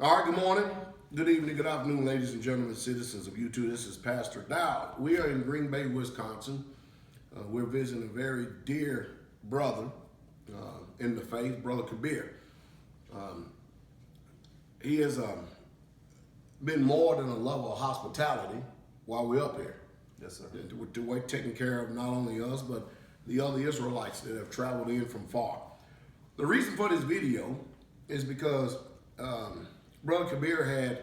All right, good morning, good evening, good afternoon, ladies and gentlemen, citizens of YouTube. This is Pastordowell. We are in Green Bay, Wisconsin. We're visiting a very dear brother in the faith, Brother Kabir. He has been more than a lover of hospitality while we're up here. Yes, sir. To taking care of not only us, but the other Israelites that have traveled in from far. The reason for this video is because Brother Kabir had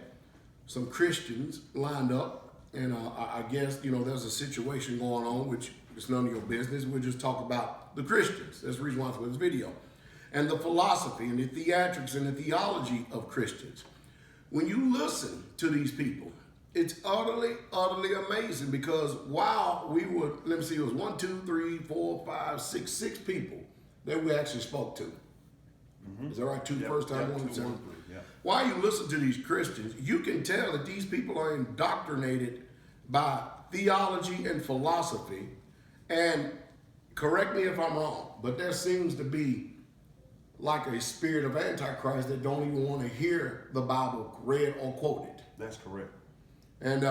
some Christians lined up, and I guess, there's a situation going on, which is none of your business. We'll just talk about the Christians. That's the reason why for this video. And the philosophy and the theatrics and the theology of Christians. When you listen to these people, it's utterly, utterly amazing, because while we were, let me see, it was 1, 2, 3, 4, 5, 6, 6 people that we actually spoke to. Is that right? First time, one, two, yeah. While you listen to these Christians, you can tell that these people are indoctrinated by theology and philosophy. And correct me if I'm wrong, but there seems to be like a spirit of Antichrist that don't even want to hear the Bible read or quoted. That's correct. And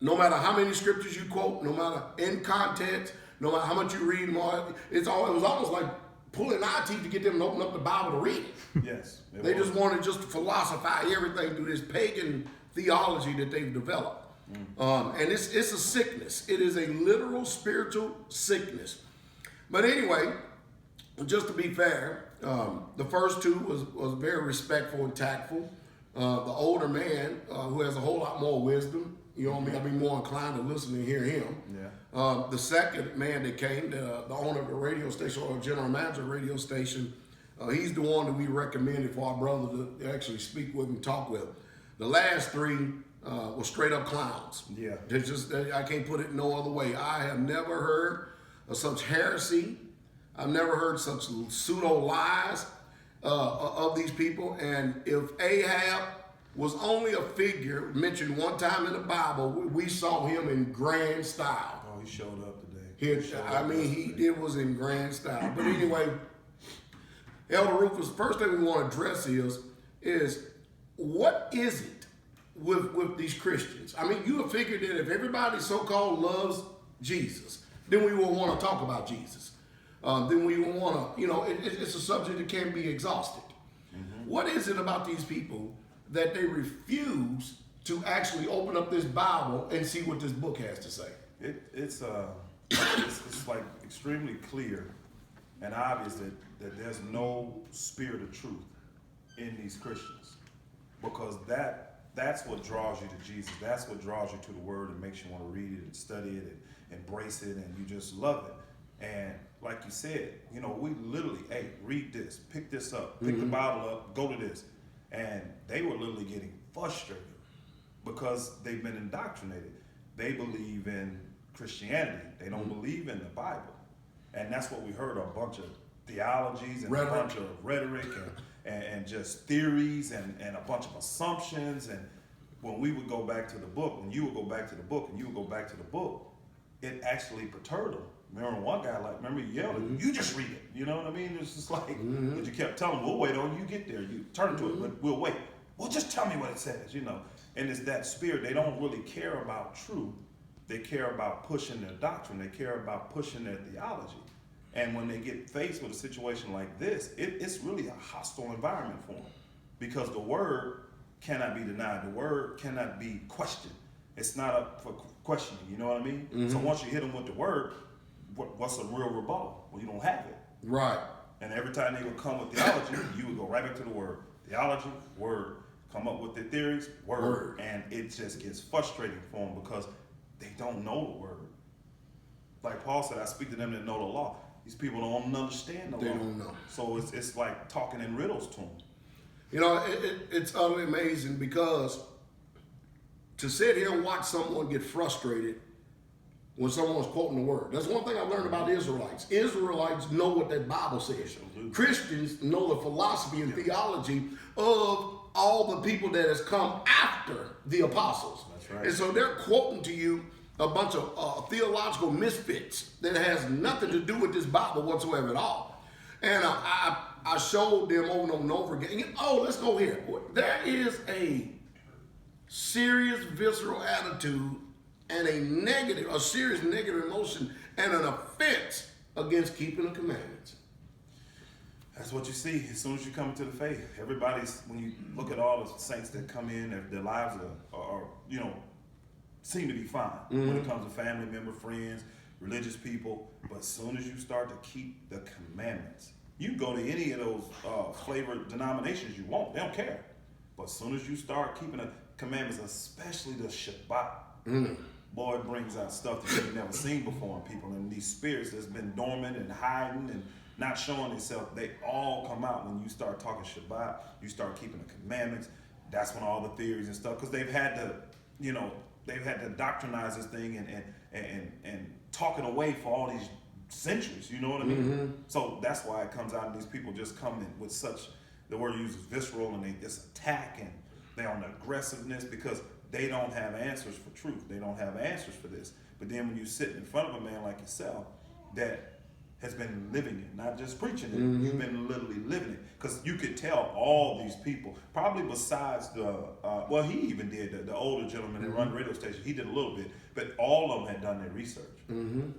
no matter how many scriptures you quote, no matter in context, no matter how much you read, it was almost like pulling our teeth to get them to open up the Bible to read it. Yes. They just wanted just to philosophize everything through this pagan theology that they've developed. And it's a sickness. It is a literal spiritual sickness. But anyway, just to be fair, the first two was very respectful and tactful. The older man, who has a whole lot more wisdom, I'll be more inclined to listen and hear him. Yeah. The second man that came, the owner of the radio station, or general manager of the radio station, he's the one that we recommended for our brother to actually speak with and talk with. The last three were straight up clowns. Yeah. I can't put it no other way. I have never heard of such heresy. I've never heard such pseudo lies of these people. And if Ahab was only a figure mentioned one time in the Bible, we saw him in grand style. Oh, he showed up today. He was in grand style. But anyway, Elder Rufus, first thing we want to address is what is it with these Christians? I mean, you have figured that if everybody so-called loves Jesus, then we will want to talk about Jesus. Then we will want to, it's a subject that can't be exhausted. What is it about these people that they refuse to actually open up this Bible and see what this book has to say? It's like extremely clear and obvious that there's no spirit of truth in these Christians, because that's what draws you to Jesus. That's what draws you to the Word and makes you want to read it and study it and embrace it, and you just love it. And like you said, we literally, hey, read this, pick this up, pick the Bible up, go to this. And they were literally getting frustrated because they've been indoctrinated. They believe in Christianity. They don't believe in the Bible. And that's what we heard, a bunch of theologies and a bunch of rhetoric and just theories and a bunch of assumptions. And when we would go back to the book, when you would go back to the book and you would go back to the book, it actually perturbed them. Remember one guy, he yelled, you just read it. You know what I mean? It's just like, but you kept telling him, we'll wait on you, get there. You turn to it, but we'll wait. Well, just tell me what it says, And it's that spirit. They don't really care about truth. They care about pushing their doctrine. They care about pushing their theology. And when they get faced with a situation like this, it's really a hostile environment for them, because the word cannot be denied. The word cannot be questioned. It's not up for questioning, you know what I mean? So once you hit them with the word, what's a real rebuttal? Well, you don't have it. Right. And every time they would come with theology, you would go right back to the word. Theology, word. Come up with their theories, word. And it just gets frustrating for them because they don't know the word. Like Paul said, I speak to them that know the law. These people don't understand the law. They don't know. So it's like talking in riddles to them. It's utterly amazing, because to sit here and watch someone get frustrated when someone's quoting the word. That's one thing I learned about Israelites. Israelites know what that Bible says. Christians know the philosophy and theology of all the people that has come after the apostles. That's right. And so they're quoting to you a bunch of theological misfits that has nothing to do with this Bible whatsoever at all. And I showed them over and over again. Oh, let's go here. There is a serious visceral attitude and a serious negative emotion and an offense against keeping the commandments. That's what you see as soon as you come into the faith. Everybody's, when you look at all the saints that come in, their lives are seem to be fine when it comes to family member, friends, religious people. But as soon as you start to keep the commandments, you can go to any of those flavored denominations you want. They don't care. But as soon as you start keeping the commandments, especially the Shabbat, boy, it brings out stuff that you've never seen before in people. And these spirits that's been dormant and hiding and not showing themselves, they all come out when you start talking Shabbat, you start keeping the commandments. That's when all the theories and stuff, because they've had to doctrinize this thing and talk it away for all these centuries, you know what I mean? So that's why it comes out and these people just come in with such, the word used is visceral, and they just attack and they're on the aggressiveness because they don't have answers for truth. They don't have answers for this. But then when you sit in front of a man like yourself that has been living it, not just preaching it, you've been literally living it. Because you could tell all these people, probably besides he even did, the older gentleman that run the radio station, he did a little bit, but all of them had done their research.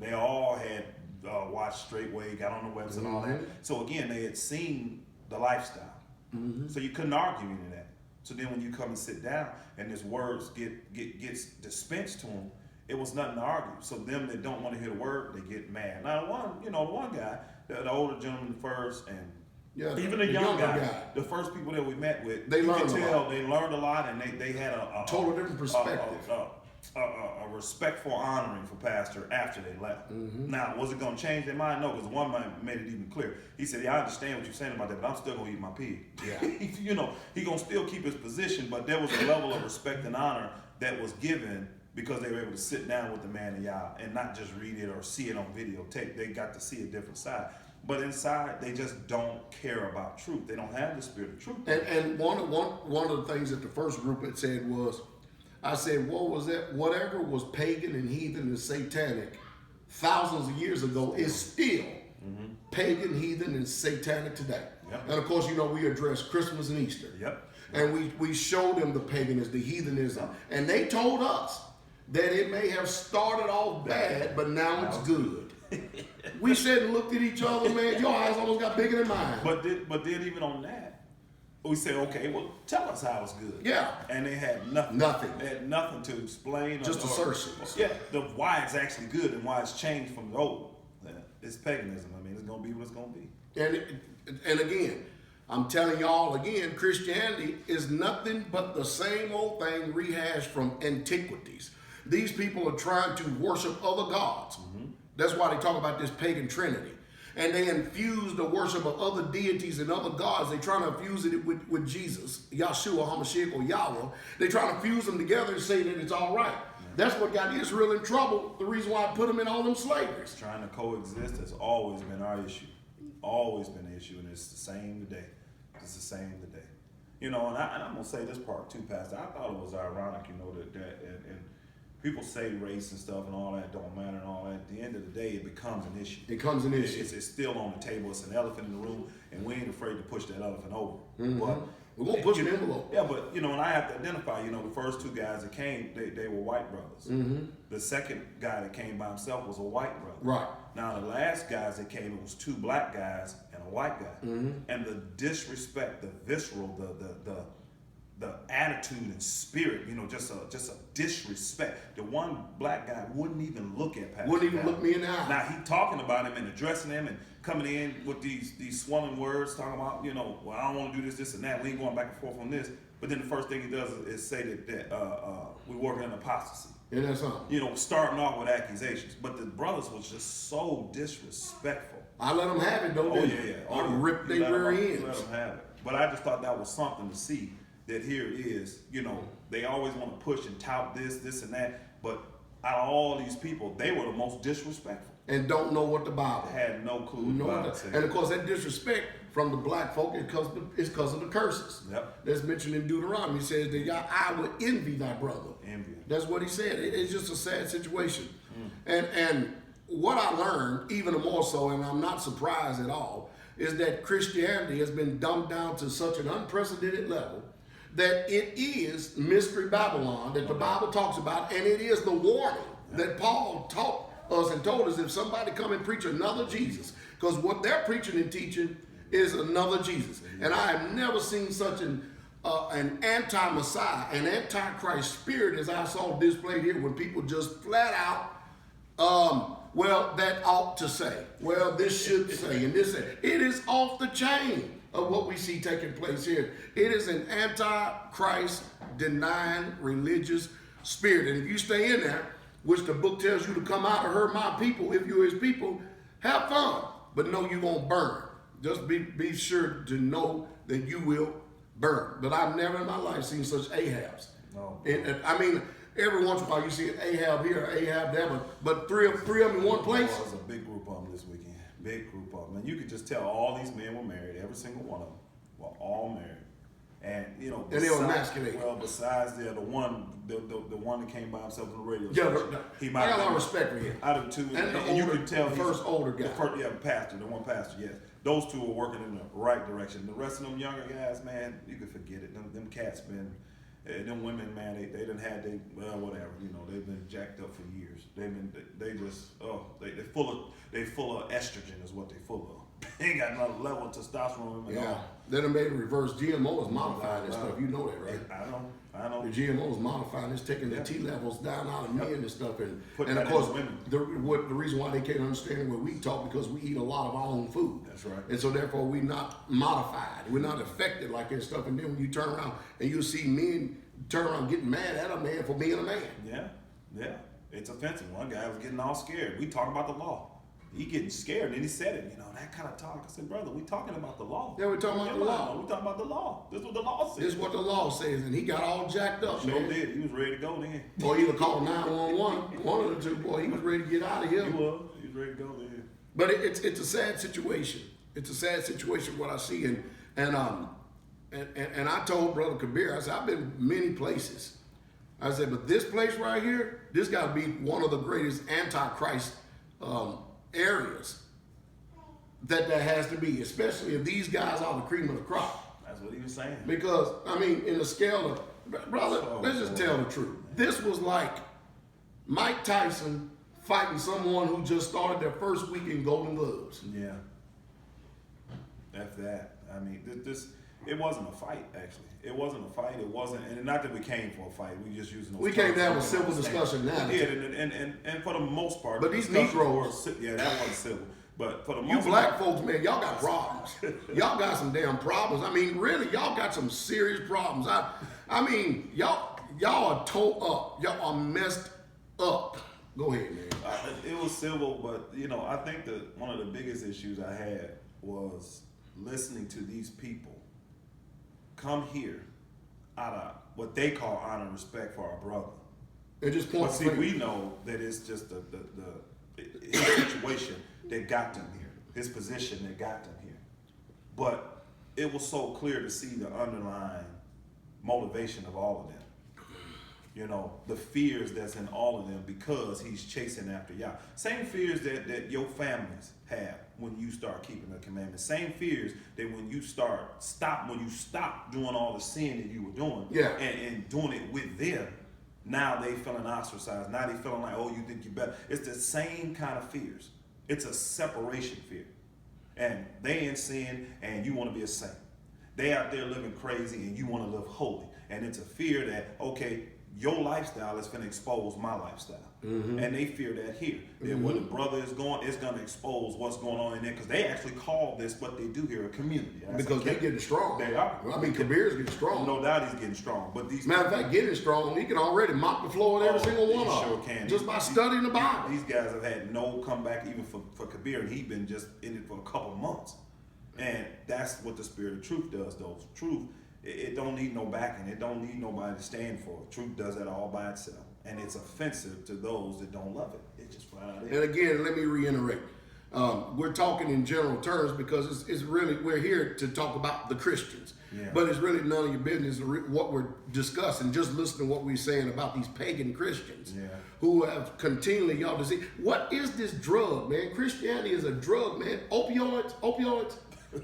They all had watched Straightway, got on the website and all that. So again, they had seen the lifestyle. So you couldn't argue any of that. So then when you come and sit down and his words gets dispensed to them, it was nothing to argue. So them that don't want to hear the word, they get mad. Now one guy, the older gentleman first, and even the young guy, the first people that we met with, they learned a lot, and they had a total different perspective. A respectful honoring for Pastor after they left. Now, was it going to change their mind? No, because one man made it even clear. He said, I understand what you're saying about that, but I'm still going to eat my pig. Yeah. He going to still keep his position, but there was a level of respect and honor that was given because they were able to sit down with the man of Yah and not just read it or see it on videotape. They got to see a different side. But inside, they just don't care about truth. They don't have the spirit of truth. And one of the things that the first group had said was, I said, what was that? Whatever was pagan and heathen and satanic thousands of years ago is still pagan, heathen, and satanic today. Yep. And of course, we address Christmas and Easter. Yep. And we showed them the paganism, the heathenism. And they told us that it may have started off bad, but now it's good. We said and looked at each other, man, your eyes almost got bigger than mine. But then even on that, we said, okay, well, tell us how it's good. Yeah. And they had nothing. Nothing. They had nothing to explain. Just assertions. Yeah, why it's actually good and why it's changed from the old. It's paganism. I mean, it's going to be what it's going to be. And again, I'm telling y'all again, Christianity is nothing but the same old thing rehashed from antiquities. These people are trying to worship other gods. That's why they talk about this pagan trinity. And they infuse the worship of other deities and other gods. They're trying to infuse it with Jesus, Yahshua, HaMashiach, or Yahweh. They're trying to fuse them together and say that it's all right. That's what got Israel in trouble. The reason why I put them in all them slaveries. Trying to coexist has always been our issue. Always been an issue, and it's the same today. It's the same today. And I'm going to say this part too, Pastor. I thought it was ironic, that and people say race and stuff and all that don't matter and all that. At the end of the day, it becomes an issue. It becomes an issue. It's still on the table. It's an elephant in the room, and we ain't afraid to push that elephant over. But we're going to push an envelope. Yeah, but, and I have to identify, the first two guys that came, they were white brothers. The second guy that came by himself was a white brother. Right. Now, the last guys that came, it was two black guys and a white guy. And the disrespect, the visceral, the attitude and spirit, just a disrespect. The one black guy wouldn't even look at Pastor. Wouldn't even look me in the eye. Now he talking about him and addressing him and coming in with these swelling words, talking about, well, I don't want to do this and that. We ain't going back and forth on this. But then the first thing he does is say that we're working in apostasy. And that's something. Starting off with accusations. But the brothers was just so disrespectful. I let them have it, though. I ripped their rear ends. Let them have it. But I just thought that was something to see. That here it is, they always want to push and tout this and that, but out of all these people, they were the most disrespectful. And don't know what the Bible. Had no clue what it said. And of course, that disrespect from the black folk is because of the curses. Yep. That's mentioned in Deuteronomy. He says that I would envy thy brother. Envy. That's what he said. It's just a sad situation. And what I learned, even more so, and I'm not surprised at all, is that Christianity has been dumbed down to such an unprecedented level that it is Mystery Babylon that the Bible talks about, and it is the warning that Paul taught us and told us if somebody come and preach another Jesus, because what they're preaching and teaching is another Jesus. And I have never seen such an anti-Messiah, an anti-Christ spirit as I saw displayed here, when people just flat out, well, that ought to say, well, this should say, and this say. It is off the chain of what we see taking place here. It is an anti-Christ denying religious spirit. And if you stay in there, which the book tells you to come out of her, my people, if you're his people, have fun, but know you won't burn. Just be sure to know that you will burn. But I've never in my life seen such Ahabs. No. And I mean, every once in a while you see an Ahab here, Ahab there, but three of them in one place. There was a big group of them this weekend. Big group of them. And you could just tell all these men were married. Every single one of them were all married. And you know, and they were emasculated. Well, besides the one that came by himself on the radio Yeah, station, he might. I got a lot of respect for him. Out of two, and you could tell the first older guy. Pastor, the one pastor. Yes, those two are working in the right direction. The rest of them younger guys, man, you can forget it. Them cats been, them women, man, they done had whatever. You know, they've been jacked up for years. They full of estrogen is what they full of. They ain't got another level of testosterone in them at all. They done made a reverse. GMO is modifying this stuff. You know that, right? I know. The GMO is modifying. It's taking the T levels down out of men and stuff. And of Putting course, women. the reason why they can't understand what we talk, because we eat a lot of our own food. That's right. And so therefore we're not modified. We're not affected like that stuff. And then when you turn around and you see men turn around getting mad at a man for being a man. Yeah. It's offensive. One guy was getting all scared. We talk about the law. He getting scared, and then he said it, that kind of talk. I said, brother, we talking about the law. Yeah, we're talking about the law. We talking about the law. This is what the law says. This is what the law says, and he got all jacked up, Sure man. did. He was ready to go then. Boy, he would call 911. One of the two, boy, he was ready to get out of here. He was ready to go then. But it's a sad situation. It's a sad situation what I see, and I told Brother Kabir, I said, I've been many places. I said, but this place right here, this got to be one of the greatest anti-Christ areas that has to be, especially if these guys are the cream of the crop. That's what he was saying. Because, I mean, in the scale of, brother, let's just tell the truth. This was like Mike Tyson fighting someone who just started their first week in Golden Gloves. Yeah. That's that. I mean, it wasn't a fight, actually. It wasn't a fight. It wasn't, and not that we came for a fight. We just using those. We came to have a civil discussion now. We did, and for the most part. But these Negroes. Yeah, that wasn't civil. But for the You most black part, folks, man, y'all got problems. Y'all got some damn problems. I mean, really, y'all got some serious problems. I mean, y'all are tore up. Y'all are messed up. Go ahead, man. It was civil, but I think that one of the biggest issues I had was listening to these people come here out of what they call honor and respect for our brother. And just point. But see, we know that it's just his situation that got them here, his position that got them here. But it was so clear to see the underlying motivation of all of them. The fears that's in all of them because he's chasing after y'all. Same fears that your families have when you start keeping the commandments. Same fears that when you stop doing all the sin that you were doing and doing it with them, now they feeling ostracized. Now they feeling like, oh, you think you better. It's the same kind of fears. It's a separation fear. And they in sin and you want to be a saint. They out there living crazy and you want to live holy. And it's a fear that, okay, your lifestyle is going to expose my lifestyle. Mm-hmm. And they fear that here. That when the brother is going, it's going to expose what's going on in there. Because they actually call this, what they do here, a community. Because they're getting strong. They are. I mean, Kabir's getting strong. No doubt he's getting strong. But these matter of fact, getting strong, he can already mop the floor with every single one of them. Sure can. Just by studying the Bible. These guys have had no comeback even for Kabir, and he's been just in it for a couple months. And that's what the spirit of truth does, though. Truth, it don't need no backing. It don't need nobody to stand for it. Truth does that all by itself. And it's offensive to those that don't love it. It's just flat out. And again, let me reiterate. We're talking in general terms because it's really, we're here to talk about the Christians. Yeah. But it's really none of your business what we're discussing. Just listen to what we're saying about these pagan Christians who have continually, y'all, what is this drug, man? Christianity is a drug, man. Opioids.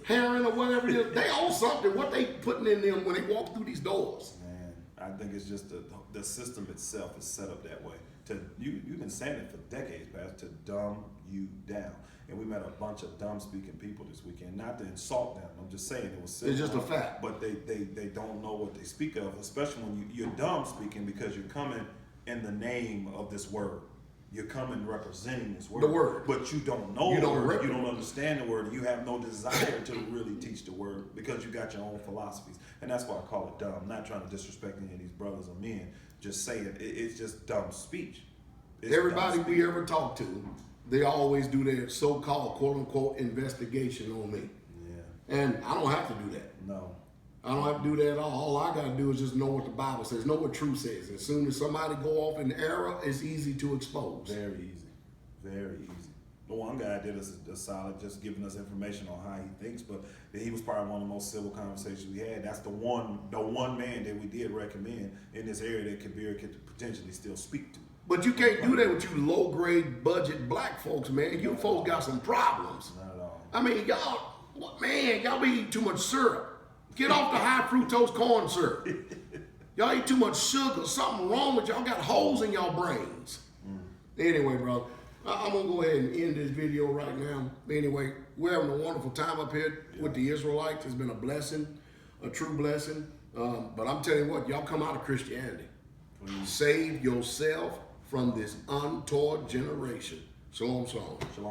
heroin or whatever it is. They own something. What they putting in them when they walk through these doors? Man, I think it's just the system itself is set up that way. You've been saying it for decades, Pastor, to dumb you down. And we met a bunch of dumb speaking people this weekend. Not to insult them. I'm just saying it was. It's just a fact. But they don't know what they speak of, especially when you're dumb speaking because you're coming in the name of this word. You're coming representing this word. The word. But you don't know You the don't word. You don't understand the word. You have no desire to really teach the word because you got your own philosophies. And that's why I call it dumb. I'm not trying to disrespect any of these brothers or men. Just saying it's just dumb speech. It's Everybody dumb speech. we ever talk to, they always do their so-called quote-unquote investigation on me. Yeah. And I don't have to do that. No. I don't have to do that at all. All I got to do is just know what the Bible says, know what truth says. As soon as somebody go off in error, it's easy to expose. Very easy. Very easy. The one guy did us a solid, just giving us information on how he thinks, but he was probably one of the most civil conversations we had. That's the one man that we did recommend in this area that Kabir could potentially still speak to. But you can't do that with you low-grade budget black folks, man. You folks got some problems. Not at all. I mean, y'all be eating too much syrup. Get off the high fructose corn syrup. Y'all eat too much sugar. Something wrong with y'all. Got holes in y'all brains. Anyway, brother, I'm going to go ahead and end this video right now. Anyway, we're having a wonderful time up here with the Israelites. It's been a blessing, a true blessing. But I'm telling you what, y'all come out of Christianity. Save yourself from this untoward generation. Shalom, shalom. Shalom.